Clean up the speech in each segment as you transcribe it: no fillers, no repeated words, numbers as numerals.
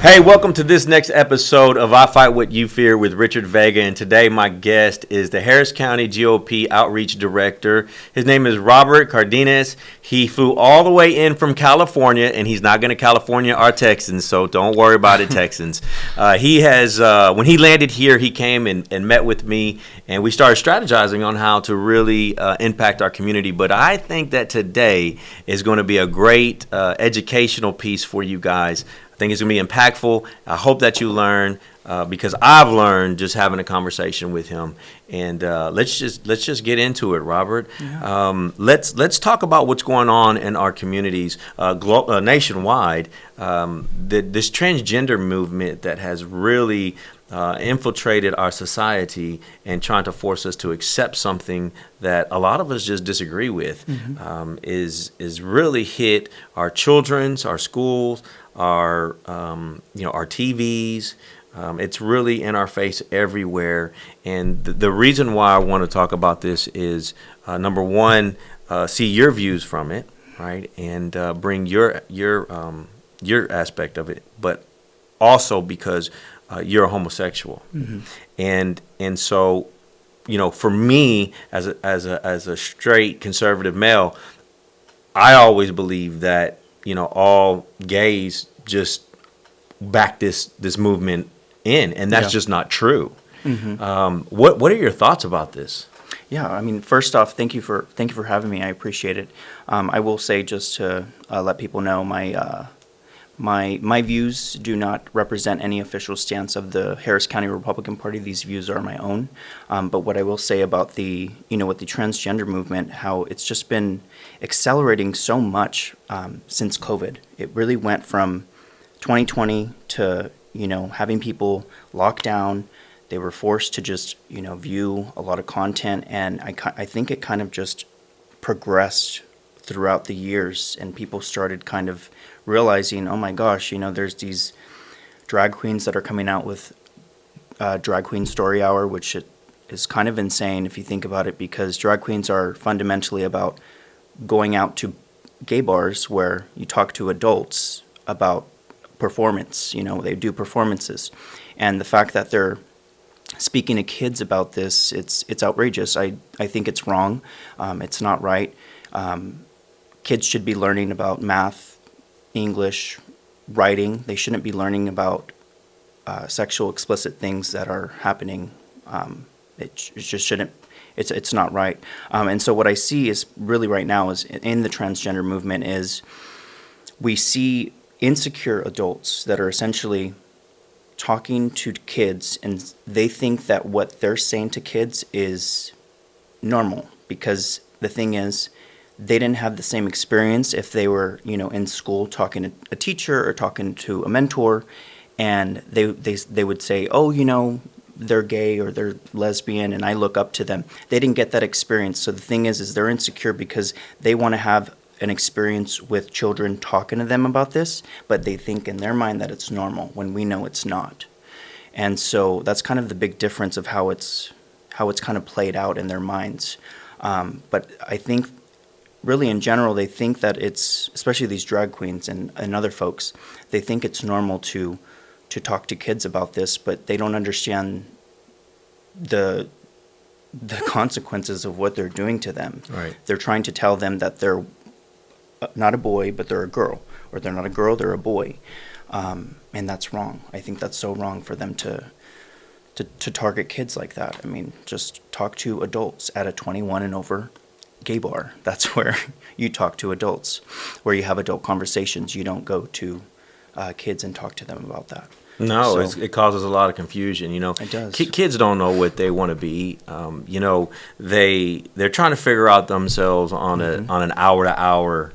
Hey, welcome to this next episode of I Fight What You Fear with Richard Vega. And today my guest is the Harris County GOP Outreach Director. His name is Robert Cardenas. He flew all the way in from California, and he's not going to California our Texans, so don't worry about it, Texans. He has, when he landed here, he came and met with me, and we started strategizing on how to really impact our community. But I think that today is going to be a great educational piece for you guys. I think it's going to be impactful. I hope that you learn because I've learned just having a conversation with him. And let's just get into it, Robert. Yeah. Let's talk about what's going on in our communities nationwide. This transgender movement that has really infiltrated our society and trying to force us to accept something that a lot of us just disagree with is really hit our children's, our schools, our TVs. It's really in our face everywhere. And the reason why I want to talk about this is number one, see your views from it, right, and bring your aspect of it, but also because you're a homosexual, and so for me as a straight conservative male, I always believe that all gays just back this movement in, and that's just not true. What are your thoughts about this? Yeah, I mean, first off, thank you for having me. I appreciate it. I will say, just to let people know, my views do not represent any official stance of the Harris County Republican Party. These views are my own. But what I will say about the transgender movement, how it's just been accelerating so much since COVID. It really went from 2020 to, having people locked down. They were forced to just, view a lot of content. And I think it kind of just progressed throughout the years, and people started kind of realizing, oh my gosh, there's these drag queens that are coming out with Drag Queen Story Hour, which is kind of insane if you think about it, because drag queens are fundamentally about going out to gay bars where you talk to adults about performance. They do performances, and the fact that they're speaking to kids about this, it's outrageous. I think it's wrong. It's not right. Kids should be learning about math, English, writing. They shouldn't be learning about sexual explicit things that are happening. It just shouldn't. It's not right. And so what I see is really right now is in the transgender movement is we see insecure adults that are essentially talking to kids, and they think that what they're saying to kids is normal, because the thing is, they didn't have the same experience if they were, in school talking to a teacher or talking to a mentor, and they would say, oh, they're gay or they're lesbian, and I look up to them. They didn't get that experience. So the thing is they're insecure because they want to have an experience with children talking to them about this, but they think in their mind that it's normal when we know it's not. And so that's kind of the big difference of how it's kind of played out in their minds. But I think really in general, they think that it's, especially these drag queens and other folks, they think it's normal to talk to kids about this, but they don't understand the consequences of what they're doing to them. Right. They're trying to tell them that they're not a boy, but they're a girl, or they're not a girl, they're a boy. And that's wrong. I think that's so wrong for them to target kids like that. I mean, just talk to adults at a 21 and over gay bar. That's where you talk to adults, where you have adult conversations. You don't go to kids and talk to them about that. No, so, it causes a lot of confusion. It does. Kids don't know what they want to be. They're trying to figure out themselves on an hour-to-hour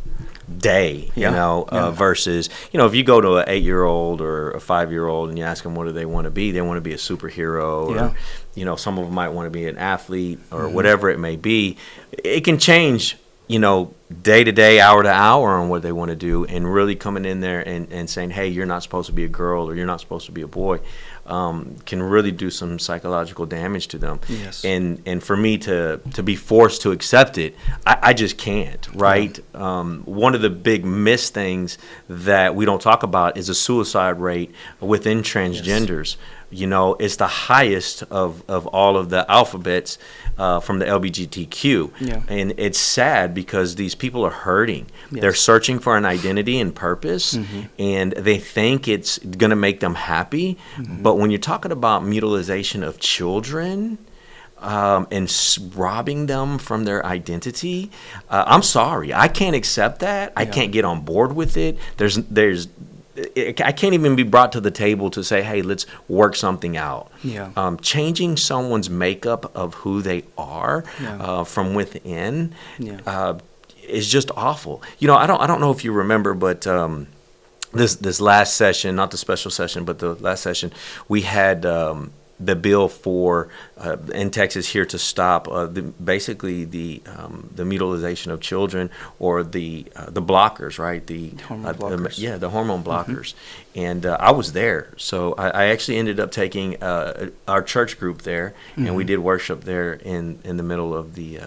day. Versus if you go to an 8-year-old or a 5-year-old and you ask them what do they want to be, they want to be a superhero. Or, some of them might want to be an athlete or whatever it may be. It can change day to day, hour to hour on what they want to do, and really coming in there and saying, hey, you're not supposed to be a girl or you're not supposed to be a boy, can really do some psychological damage to them. Yes. And for me to be forced to accept it, I just can't, right? Yeah. One of the big missed things that we don't talk about is the suicide rate within transgenders. Yes. It's the highest of all of the alphabets from the LGBTQ. Yeah. And it's sad because these people are hurting. Yes. They're searching for an identity and purpose, mm-hmm. and they think it's going to make them happy. Mm-hmm. But when you're talking about mutilation of children and robbing them from their identity, I'm sorry. I can't accept that. Yeah. I can't get on board with it. I can't even be brought to the table to say, hey, let's work something out. Yeah. Changing someone's makeup of who they are from within is just awful. I don't know if you remember, but this last session, not the special session, but the last session, we had the bill for in Texas here to stop basically the mutilation of children, or the blockers, right? The hormone blockers. The hormone blockers. Mm-hmm. And I was there, so I actually ended up taking our church group there, mm-hmm. and we did worship there in the middle of the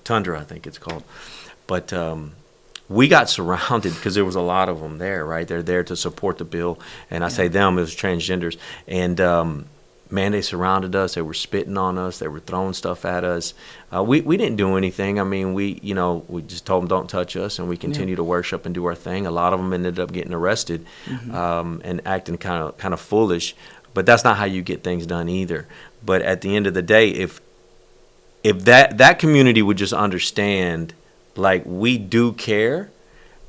tundra, I think it's called, but. We got surrounded because there was a lot of them there, right? They're there to support the bill. And I say them as transgenders. And, man, they surrounded us. They were spitting on us. They were throwing stuff at us. We didn't do anything. I mean, we just told them don't touch us, and we continued to worship and do our thing. A lot of them ended up getting arrested, mm-hmm. And acting kind of foolish. But that's not how you get things done either. But at the end of the day, if that community would just understand, like, we do care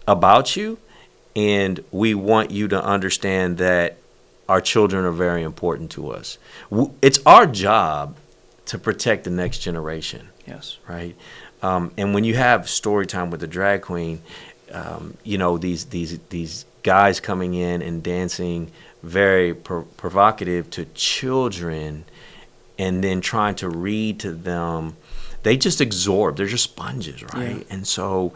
about you, and we want you to understand that our children are very important to us. It's our job to protect the next generation. Yes. Right? And when you have story time with the drag queen, these guys coming in and dancing very provocative to children, and then trying to read to them, they just absorb. They're just sponges, right? Yeah. And so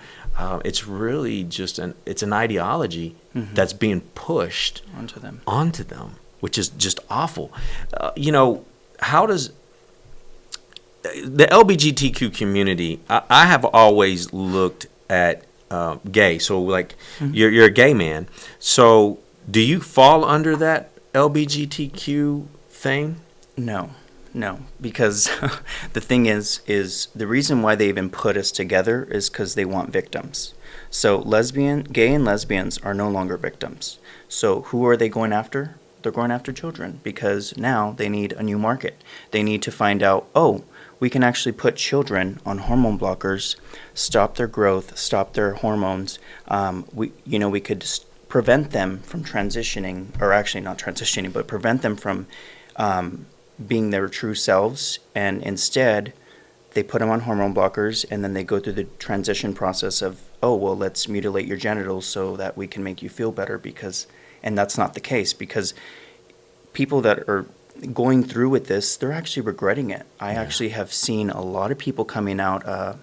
it's really just an ideology mm-hmm. that's being pushed onto them, which is just awful. How does the LGBTQ community? I have always looked at gay. So, like, mm-hmm. you're a gay man. So, do you fall under that LGBTQ thing? No, because the thing is the reason why they even put us together is because they want victims. So gay and lesbians are no longer victims. So who are they going after? They're going after children, because now they need a new market. They need to find out, we can actually put children on hormone blockers, stop their growth, stop their hormones. We could prevent them from transitioning, or actually not transitioning, but prevent them from being their true selves, and instead they put them on hormone blockers, and then they go through the transition process of, let's mutilate your genitals so that we can make you feel better, and that's not the case, because people that are going through with this, they're actually regretting it. I actually have seen a lot of people coming out.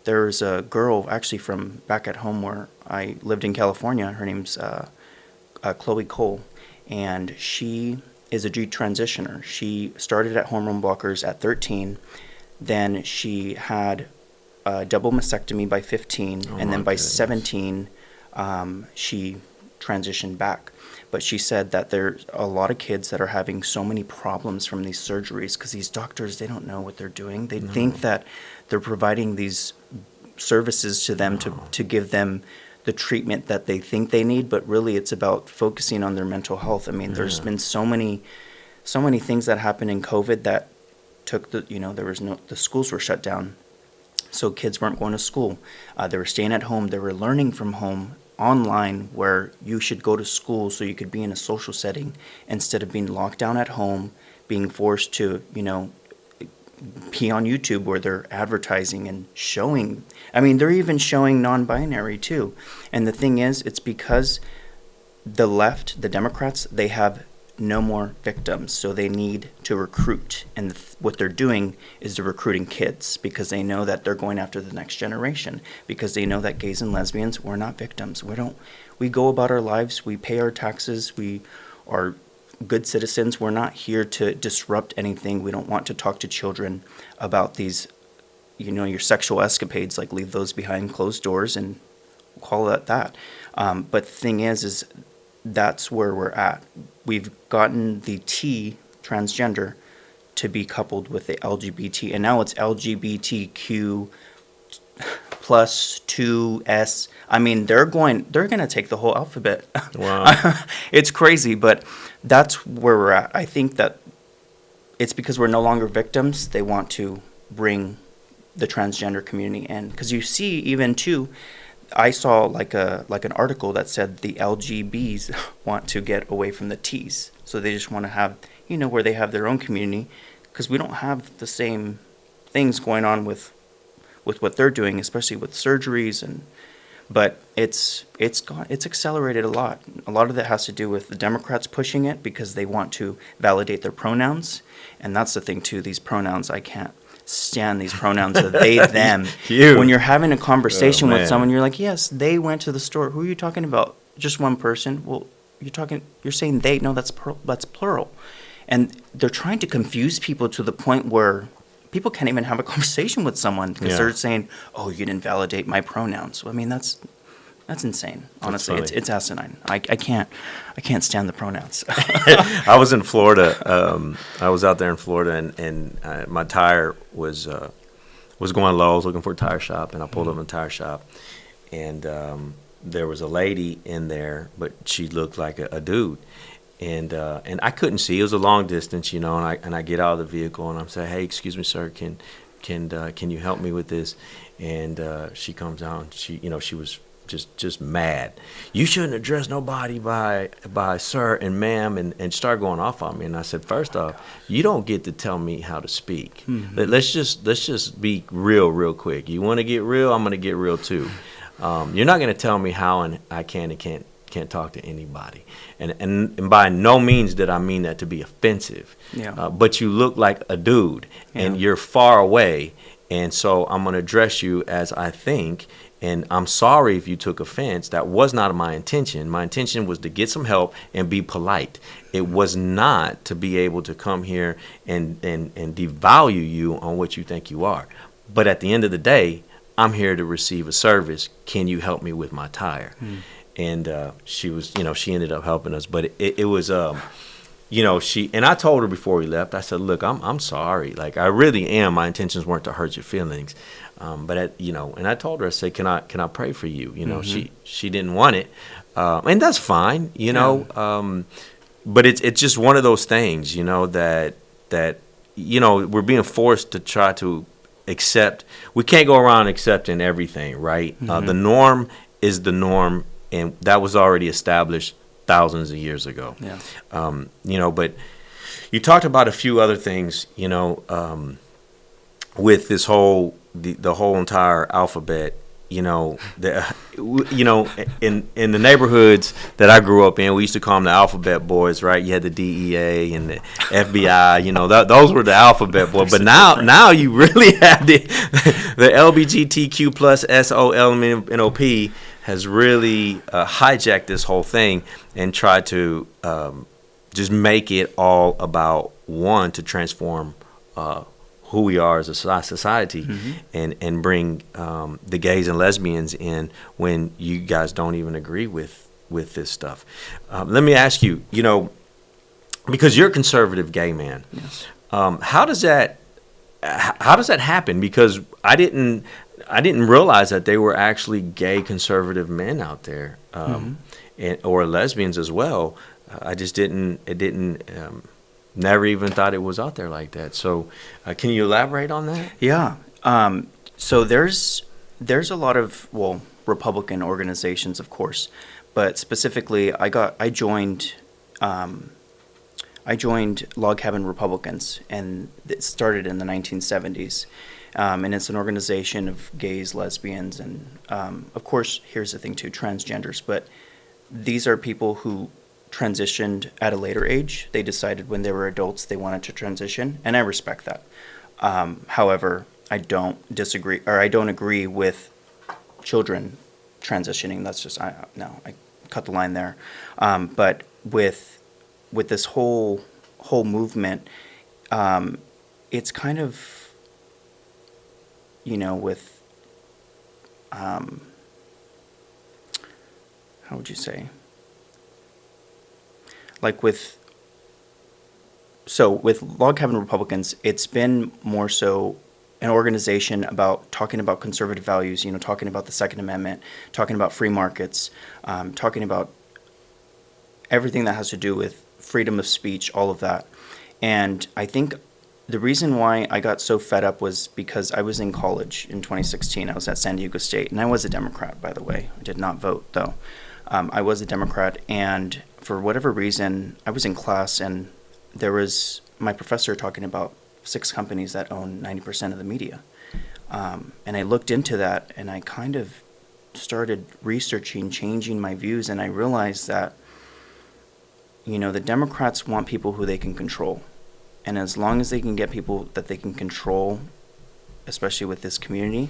There's a girl actually from back at home where I lived in California. Her name's Chloe Cole, and she is a detransitioner. She started at hormone blockers at 13. Then she had a double mastectomy by 15. And then by 17, she transitioned back. But she said that there's a lot of kids that are having so many problems from these surgeries because these doctors, they don't know what they're doing. They think that they're providing these services to them to give them the treatment that they think they need, but really it's about focusing on their mental health. I mean, there's been so many things that happened in COVID that took the schools were shut down. So kids weren't going to school. They were staying at home. They were learning from home online, where you should go to school so you could be in a social setting instead of being locked down at home, being forced to, be on YouTube where they're advertising and showing. I mean, they're even showing non-binary too. And the thing is, it's because the left, the Democrats, they have no more victims, so they need to recruit. And what they're doing is they're recruiting kids because they know that they're going after the next generation, because they know that gays and lesbians, we're not victims. We go about our lives, we pay our taxes, we are good citizens. We're not here to disrupt anything. We don't want to talk to children about these, your sexual escapades, like leave those behind closed doors and call it that. But the thing is that's where we're at. We've gotten the T, transgender, to be coupled with the LGBT, and now it's LGBTQ plus 2S. I mean, they're going to take the whole alphabet. Wow. It's crazy, but that's where we're at. I think that it's because we're no longer victims. They want to bring the transgender community in, because you see, even too, I saw like an article that said the LGBs want to get away from the Ts, so they just want to have, where they have their own community, because we don't have the same things going on with what they're doing, especially with surgeries but it's accelerated a lot. A lot of that has to do with the Democrats pushing it because they want to validate their pronouns, and that's the thing too. These pronouns, I can't stand these pronouns of they, them. Huge. When you're having a conversation with someone, you're like, yes, they went to the store. Who are you talking about? Just one person? Well, you're saying they. No, that's plural. And they're trying to confuse people to the point where people can't even have a conversation with someone because they're saying, "Oh, you didn't validate my pronouns." Well, I mean, that's insane. Honestly, it's asinine. I can't stand the pronouns. I was in Florida. I was out there in Florida, and my tire was going low. I was looking for a tire shop, and I pulled up in a tire shop, and there was a lady in there, but she looked like a dude. And I couldn't see. It was a long distance, and I get out of the vehicle and I'm saying, "Hey, excuse me, sir, can you help me with this?" And she comes out and she was just mad. "You shouldn't address nobody by sir and ma'am," and start going off on me. And I said, "First off, you don't get to tell me how to speak. Mm-hmm. Let's just be real quick. You want to get real? I'm going to get real too. You're not going to tell me how and I can and can't talk to anybody." And by no means did I mean that to be offensive. Yeah. But you look like a dude, and you're far away, and so I'm going to address you as I think, and I'm sorry if you took offense. That was not my intention. My intention was to get some help and be polite. It was not to be able to come here and devalue you on what you think you are. But at the end of the day, I'm here to receive a service. Can you help me with my tire? And she was, she ended up helping us. But it was, she, and I told her before we left, I said, "Look, I'm sorry. Like, I really am. My intentions weren't to hurt your feelings. But and I told her, I said, can I pray for you? She didn't want it. And that's fine, but it's just one of those things, that we're being forced to try to accept. We can't go around accepting everything, right? The norm is the norm. And that was already established thousands of years ago. Yeah. But you talked about a few other things, with this whole the whole entire alphabet. In the neighborhoods that I grew up in, we used to call them the alphabet boys, right? You had the DEA and the FBI. Those were the alphabet boys. But now you really have the LGBTQ plus SOLMNOP has really hijacked this whole thing and tried to just make it all about to transform who we are as a society, and bring the gays and lesbians in when you guys don't even agree with this stuff. Let me ask you, because you're a conservative gay man, yes. How does that happen? Because I didn't realize that they were actually gay conservative men out there, or lesbians as well. I just didn't. Never even thought it was out there like that. So, can you elaborate on that? Yeah. So there's a lot of Republican organizations, of course, but specifically, I joined Log Cabin Republicans, and it started in the 1970s. And it's an organization of gays, lesbians, and of course, here's the thing too, transgenders. But these are people who transitioned at a later age. They decided when they were adults they wanted to transition, and I respect that. However, I don't disagree, or I don't agree with children transitioning. That's just, I cut the line there. But with this whole movement, it's kind of, with, how would you say? Like with Log Cabin Republicans, it's been more so an organization about talking about conservative values, talking about the Second Amendment, talking about free markets, talking about everything that has to do with freedom of speech, all of that. And I think the reason why I got so fed up was because I was in college in 2016. I was at San Diego State, and I was a Democrat, by the way. I did not vote, though. I was a Democrat, and for whatever reason, I was in class, and there was my professor talking about 6 companies that own 90% of the media. And I looked into that, and I kind of started researching, changing my views, and I realized that, the Democrats want people who they can control. And as long as they can get people that they can control, especially with this community,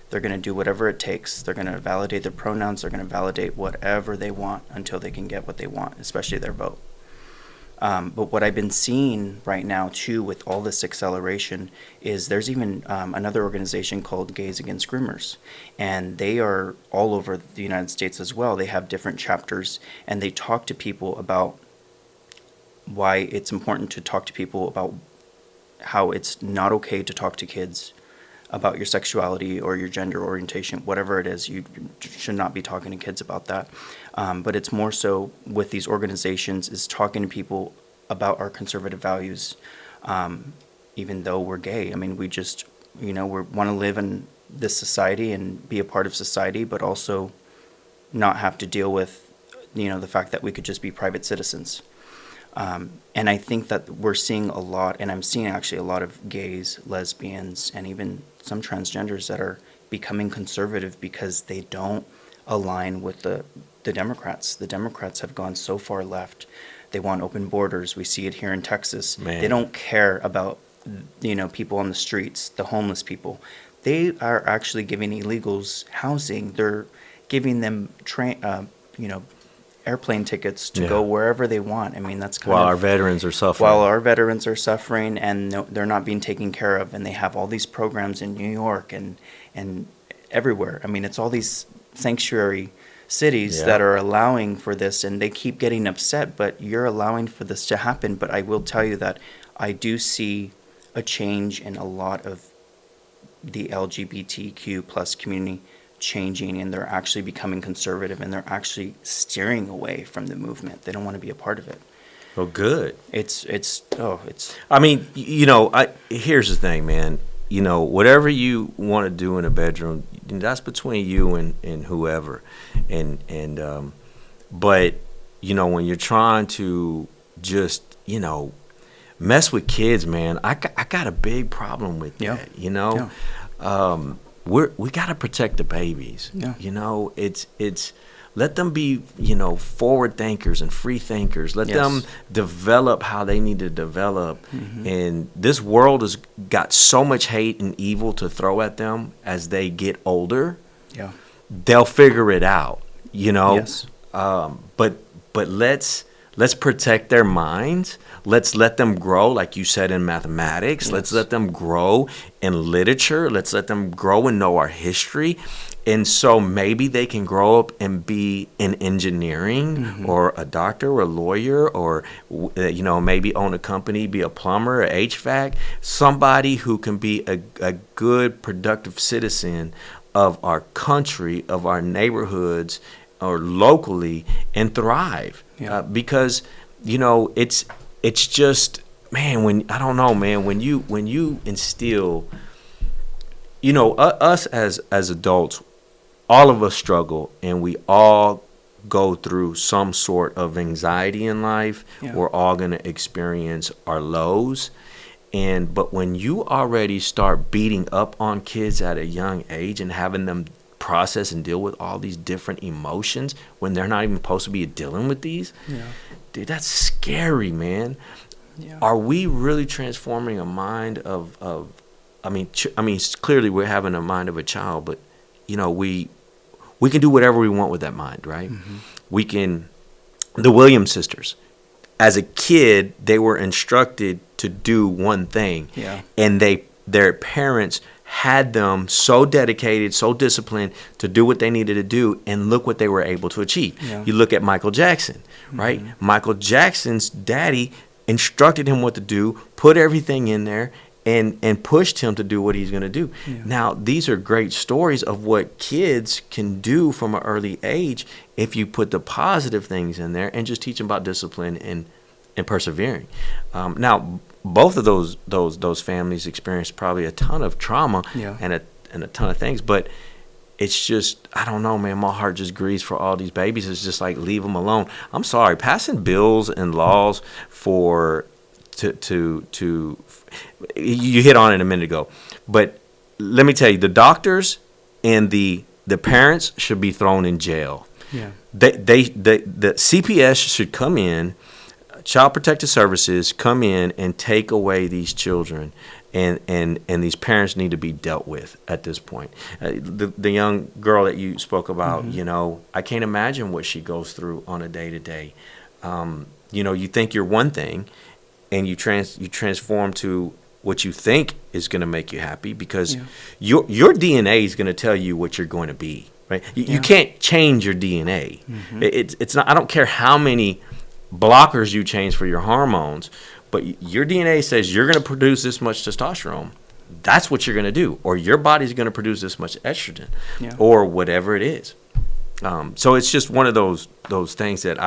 they're going to do whatever it takes. They're going to validate their pronouns. They're going to validate whatever they want until they can get what they want, especially their vote. But what I've been seeing right now, too, with all this acceleration is there's even another organization called Gays Against Groomers. And they are all over the United States as well. They have different chapters, and they talk to people about why it's important to talk to people about how it's not okay to talk to kids about your sexuality or your gender orientation, whatever it is. You should not be talking to kids about that. But it's more so with these organizations is talking to people about our conservative values, even though we're gay. I mean, we just, we want to live in this society and be a part of society, but also not have to deal with, the fact that we could just be private citizens. And I think that we're seeing a lot, and I'm seeing actually a lot of gays, lesbians, and even some transgenders that are becoming conservative because they don't align with the Democrats. The Democrats have gone so far left. They want open borders. We see it here in Texas. Man. They don't care about, people on the streets, the homeless people. They are actually giving illegals housing. They're giving them airplane tickets to go wherever they want. I mean, that's kind of... While our veterans are suffering. While our veterans are suffering and they're not being taken care of, and they have all these programs in New York and everywhere. I mean, it's all these sanctuary cities that are allowing for this, and they keep getting upset, but you're allowing for this to happen. But I will tell you that I do see a change in a lot of the LGBTQ plus community changing, and they're actually becoming conservative, and they're actually steering away from the movement. They don't want to be a part of it. Well, good. It's I mean, here's the thing, man. Whatever you want to do in a bedroom, that's between you and whoever. But when you're trying to just, mess with kids, man, I got a big problem with that. We got to protect the babies. It's let them be, forward thinkers and free thinkers. Let them develop how they need to develop. Mm-hmm. And this world has got so much hate and evil to throw at them as they get older. Yeah, they'll figure it out. Yes. But let's protect their minds. Let's let them grow, like you said, in mathematics. Yes. Let's let them grow in literature. Let's let them grow and know our history. And so maybe they can grow up and be in engineering or a doctor or a lawyer or, maybe own a company, be a plumber or HVAC, somebody who can be a good, productive citizen of our country, of our neighborhoods, or locally, and thrive. Yeah. Because, it's just, man, when you instill, us as adults, all of us struggle, and we all go through some sort of anxiety in life. Yeah. We're all going to experience our lows. But when you already start beating up on kids at a young age and having them process and deal with all these different emotions when they're not even supposed to be dealing with these. Yeah. Dude, that's scary, man. Yeah. Are we really transforming a mind of I mean, clearly we're having a mind of a child, but you know, we can do whatever we want with that mind, right? Mm-hmm. We can. The Williams sisters, as a kid, they were instructed to do one thing, Yeah. and their parents had them so dedicated, so disciplined to do what they needed to do, and look what they were able to achieve. Yeah. You look at Michael Jackson, right? Mm-hmm. Michael Jackson's daddy instructed him what to do, put everything in there, and pushed him to do what he's going to do. Yeah. Now, these are great stories of what kids can do from an early age if you put the positive things in there and just teach them about discipline and persevering. Now, both of those families experienced probably a ton of trauma Yeah. and a ton of things, but it's just, I don't know, man, my heart just grieves for all these babies. It's just like, leave them alone. I'm sorry, passing bills and laws to you hit on it a minute ago, but let me tell you, the doctors and the parents should be thrown in jail. Yeah. The CPS should come in, Child Protective Services come in and take away these children, and these parents need to be dealt with at this point. The young girl that you spoke about, Mm-hmm. you know, I can't imagine what she goes through on a day to day. You know, you think you're one thing, and you transform to what you think is going to make you happy, because your DNA is going to tell you what you're going to be, right? You can't change your DNA. Mm-hmm. It's not. I don't care how many blockers you change for your hormones, but your DNA says you're going to produce this much testosterone. That's what you're going to do, or your body's going to produce this much estrogen, or whatever it is. So it's just one of those things that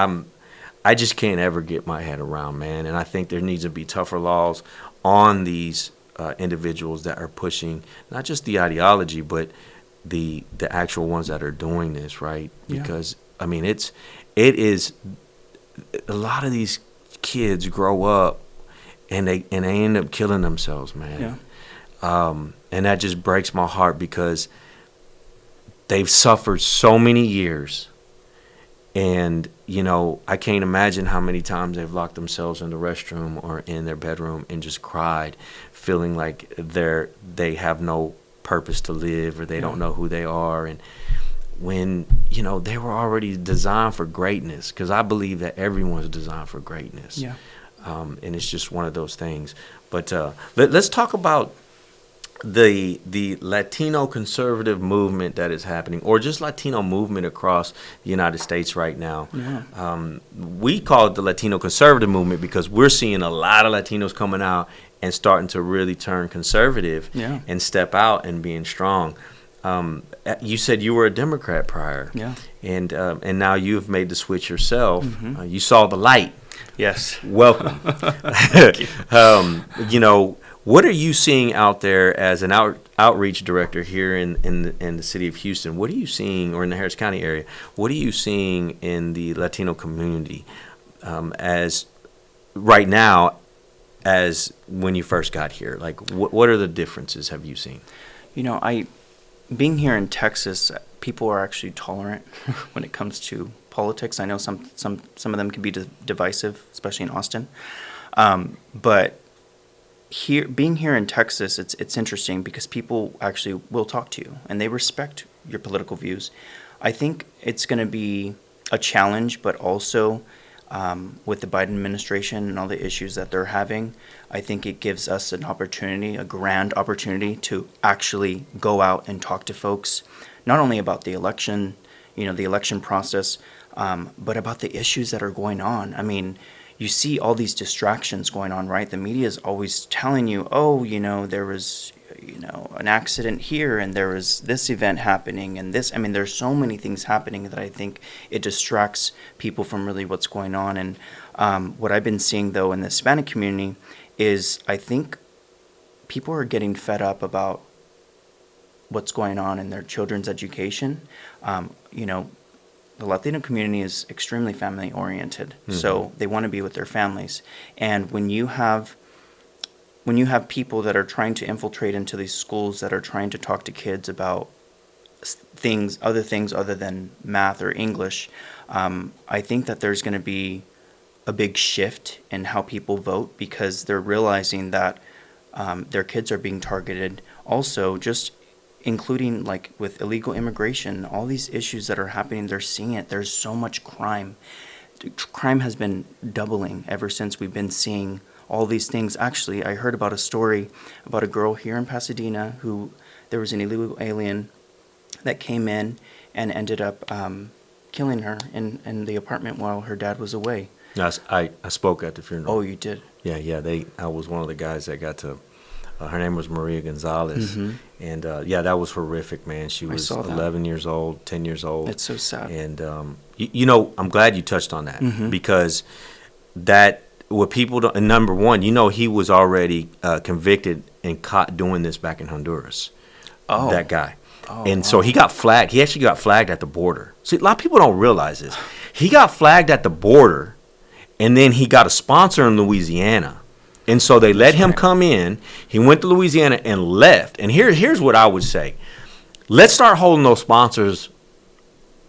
I just can't ever get my head around, man. And I think there needs to be tougher laws on these individuals that are pushing not just the ideology, but the actual ones that are doing this, right? Because I mean, it is a lot of these kids grow up and they end up killing themselves, man. And that just breaks my heart, because they've suffered so many years. And, you know, I can't imagine how many times they've locked themselves in the restroom or in their bedroom and just cried, feeling like they have no purpose to live, or they don't know who they are. And when, you know, they were already designed for greatness, because I believe that everyone's designed for greatness. And it's just one of those things. But let's talk about the Latino conservative movement that is happening, or just Latino movement across the United States right now. We call it the Latino conservative movement because we're seeing a lot of Latinos coming out and starting to really turn conservative and step out and being strong. You said you were a Democrat prior, and now you've made the switch yourself. You saw the light. Yes. Welcome. Thank you. You know, what are you seeing out there as an outreach director here in the city of Houston? What are you seeing, or in the Harris County area? What are you seeing in the Latino community as right now, as when you first got here? Like, what are the differences have you seen? You know, being here in Texas, people are actually tolerant when it comes to politics. I know some of them can be divisive, especially in Austin. But being here in Texas, it's interesting because people actually will talk to you and they respect your political views. I think it's going to be a challenge, but also with the Biden administration and all the issues that they're having, I think it gives us an opportunity, a grand opportunity, to actually go out and talk to folks, not only about the election, the election process, but about the issues that are going on. I mean, you see all these distractions going on, right? The media is always telling you, oh, there was, an accident here, and there was this event happening, and this. I mean, there's so many things happening that I think it distracts people from really what's going on. And what I've been seeing, though, in the Hispanic community is I think people are getting fed up about what's going on in their children's education. The Latino community is extremely family oriented, so they want to be with their families. And when you have people that are trying to infiltrate into these schools that are trying to talk to kids about other things other than math or English, I think that there's going to be a big shift in how people vote because they're realizing that their kids are being targeted. Also, just including like with illegal immigration, all these issues that are happening, they're seeing it. There's so much crime. Crime has been doubling ever since we've been seeing all these things. Actually, I heard about a story about a girl here in Pasadena who there was an illegal alien that came in and ended up killing her in the apartment while her dad was away. Yes, I spoke at the funeral. Oh, you did? Yeah. I was one of the guys that got to. Her name was Maria Gonzalez, and that was horrific, man. She was 11 years old, 10 years old. It's so sad. And I'm glad you touched on that because that what people don't. And number one, he was already convicted and caught doing this back in Honduras. Oh, that guy. And so he got flagged. He actually got flagged at the border. See, a lot of people don't realize this. He got flagged at the border, and then he got a sponsor in Louisiana. And so they let him come in. He went to Louisiana and left. And here's what I would say. Let's start holding those sponsors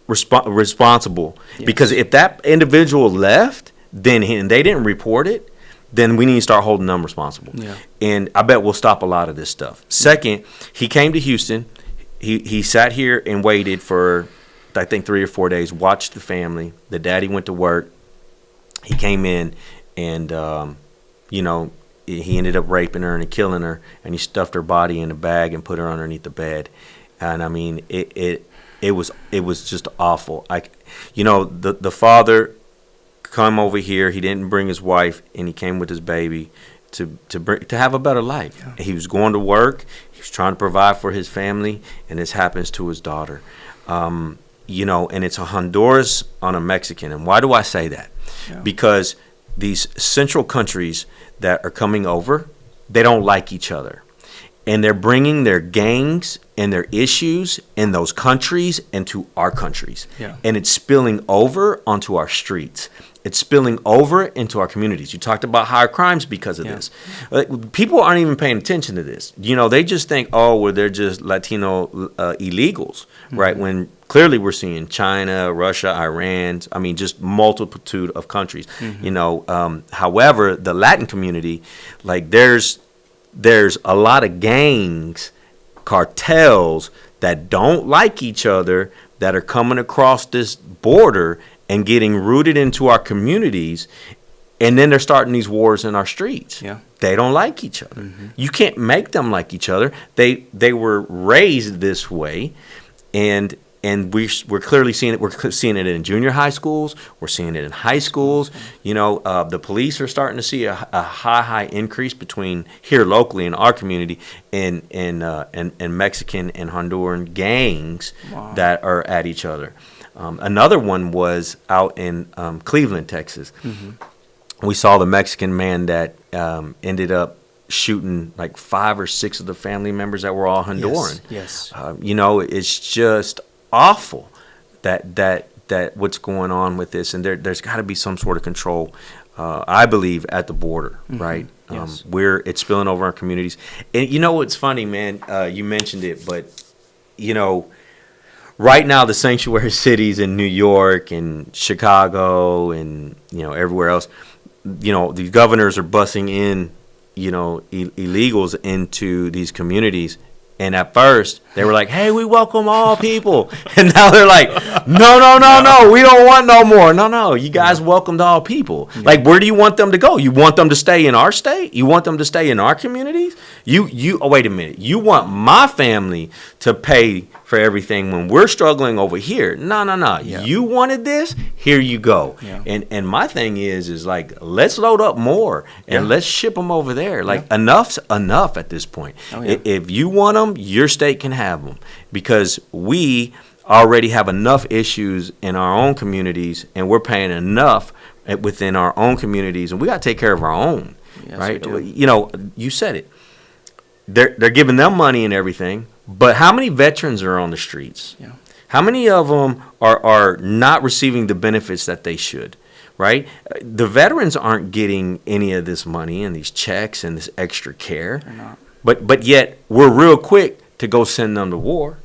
responsible. Yes. Because if that individual left, and they didn't report it, then we need to start holding them responsible. Yeah. And I bet we'll stop a lot of this stuff. Second, he came to Houston. He sat here and waited for, I think, 3 or 4 days, watched the family. The daddy went to work. He came in and, he ended up raping her and killing her, and he stuffed her body in a bag and put her underneath the bed. And, I mean, it was just awful. The father come over here. He didn't bring his wife, and he came with his baby to have a better life. Yeah. He was going to work. He was trying to provide for his family, and this happens to his daughter. And it's a Honduras on a Mexican. And why do I say that? Yeah. Because these central countries that are coming over, they don't like each other. And they're bringing their gangs and their issues in those countries into our countries. Yeah. And it's spilling over onto our streets. It's spilling over into our communities. You talked about higher crimes because of this. People aren't even paying attention to this. They just think, they're just Latino illegals, right? When clearly we're seeing China, Russia, Iran, just multitude of countries. However, the Latin community, there's a lot of gangs, cartels that don't like each other that are coming across this border and getting rooted into our communities, and then they're starting these wars in our streets. Yeah. They don't like each other. Mm-hmm. You can't make them like each other. They were raised this way, and we're clearly seeing it. We're seeing it in junior high schools. We're seeing it in high schools. The police are starting to see a high increase between here locally in our community and Mexican and Honduran gangs that are at each other. Another one was out in Cleveland, Texas. Mm-hmm. We saw the Mexican man that ended up shooting like 5 or 6 of the family members that were all Honduran. Yes. It's just awful that what's going on with this, and there's got to be some sort of control. I believe at the border, mm-hmm. right? Yes. Where it's spilling over our communities. And what's funny, man? You mentioned it, but right now, the sanctuary cities in New York and Chicago and everywhere else, the governors are busing in, illegals into these communities. And at first, they were like, "Hey, we welcome all people," and now they're like, "No, we don't want no more. No, you guys welcomed all people. Yeah. Like, where do you want them to go? You want them to stay in our state? You want them to stay in our communities? Oh, wait a minute. You want my family to pay for everything when we're struggling over here? No. Yeah. You wanted this? Here you go." Yeah. And my thing is like, let's load up more and let's ship them over there. Like, enough's enough at this point. Oh, yeah. If you want them, your state can have them, because we already have enough issues in our own communities, and we're paying enough within our own communities, and we got to take care of our own. Yes, right? You said it. They're giving them money and everything, but how many veterans are on the streets? Yeah. How many of them are not receiving the benefits that they should? Right? The veterans aren't getting any of this money and these checks and this extra care. They're not. But yet we're real quick to go send them to war.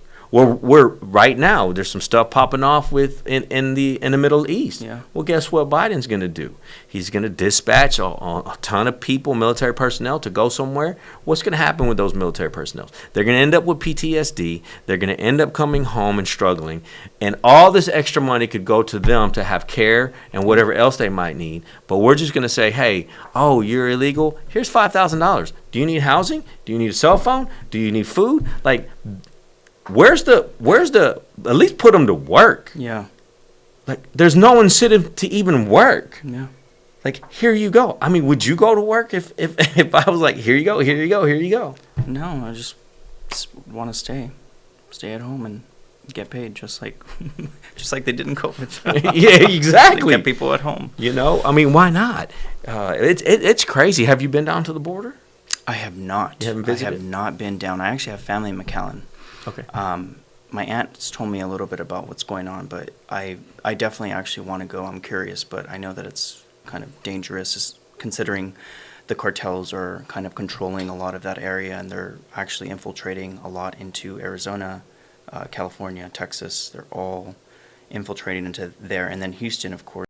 we're right now. There's some stuff popping off in the Middle East. Yeah. Well, guess what Biden's going to do? He's going to dispatch a ton of people, military personnel, to go somewhere. What's going to happen with those military personnel? They're going to end up with PTSD. They're going to end up coming home and struggling. And all this extra money could go to them to have care and whatever else they might need. But we're just going to say, hey, oh, you're illegal? Here's $5,000. Do you need housing? Do you need a cell phone? Do you need food? Like, where's the at least put them to work. Yeah. Like, there's no incentive to even work. Yeah. Like, here you go. I mean, would you go to work if I was like, here you go, here you go, here you go? No, I just want to stay at home and get paid, just like they did in COVID. Yeah, exactly. Get people at home. You know, I mean, why not? It's crazy. Have you been down to the border? I have not. You haven't visited? I have not been down. I actually have family in McAllen. Okay. My aunt's told me a little bit about what's going on, but I definitely actually want to go. I'm curious, but I know that it's kind of dangerous, considering the cartels are kind of controlling a lot of that area, and they're actually infiltrating a lot into Arizona, California, Texas. They're all infiltrating into there. And then Houston, of course,